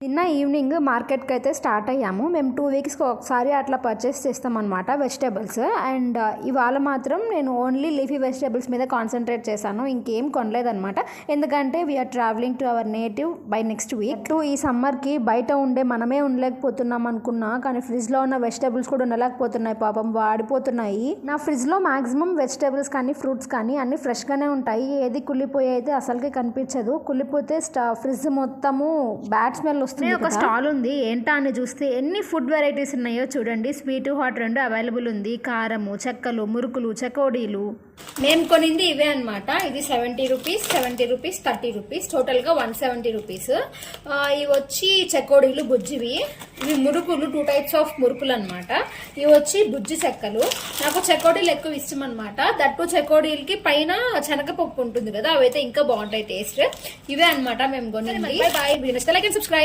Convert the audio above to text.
నిన్న ఈవినింగ్ మార్కెట్కి అయితే స్టార్ట్ అయ్యాము. మేము 2 వీక్స్కి ఒకసారి అట్లా పర్చేస్ చేస్తామన్నమాట వెజిటేబుల్స్. అండ్ ఇవాళ మాత్రం నేను ఓన్లీ లీఫీ వెజిటేబుల్స్ మీద కాన్సన్ట్రేట్ చేశాను, ఇంకేం కొనలేదన్నమాట. ఎందుకంటే we're travelling to our native by next week. ఈ సమ్మర్కి బయట ఉండే మనమే ఉండలేకపోతున్నాం అనుకున్నా, కానీ ఫ్రిడ్జ్లో ఉన్న వెజిటేబుల్స్ కూడా ఉండలేకపోతున్నాయి, పాపం వాడిపోతున్నాయి. నా ఫ్రిడ్జ్లో మ్యాక్సిమం వెజిటేబుల్స్ కానీ ఫ్రూట్స్ కానీ అన్నీ ఫ్రెష్గానే ఉంటాయి. ఏది కుళ్ళిపోయి అయితే అసలుకి కనిపించదు. కుళ్ళిపోతే ఫ్రిడ్జ్ మొత్తము బ్యాడ్ స్మెల్ వస్తుంది. ఒక స్టాల్ ఉంది, ఏంటా అని చూస్తే ఎన్ని ఫుడ్ వెరైటీస్ ఉన్నాయో చూడండి. స్వీట్ హాట్ 2 అవైలబుల్ ఉంది. కారము, చెక్కలు, మురుకులు, చకోడీలు. మేము కొనింది ఇవే అనమాట. ఇది 70 రూపీస్, 70 రూపీస్, 30 రూపీస్, టోటల్గా 170 రూపీస్. ఇవి వచ్చి చకోడీలు బుజ్జివి. ఇవి మురుకులు, 2 టైప్స్ ఆఫ్ మురుకులు అనమాట. ఇవి వచ్చి బుజ్జి చెక్కలు. నాకు చకోడీలు ఎక్కువ ఇష్టం అనమాట. దట్టు చకోడీలకి పైన శనగపప్పు ఉంటుంది కదా, అవైతే ఇంకా బాగుంటాయి టేస్ట్. ఇవే అనమాట మేము కొనింది. Bye, like and subscribe.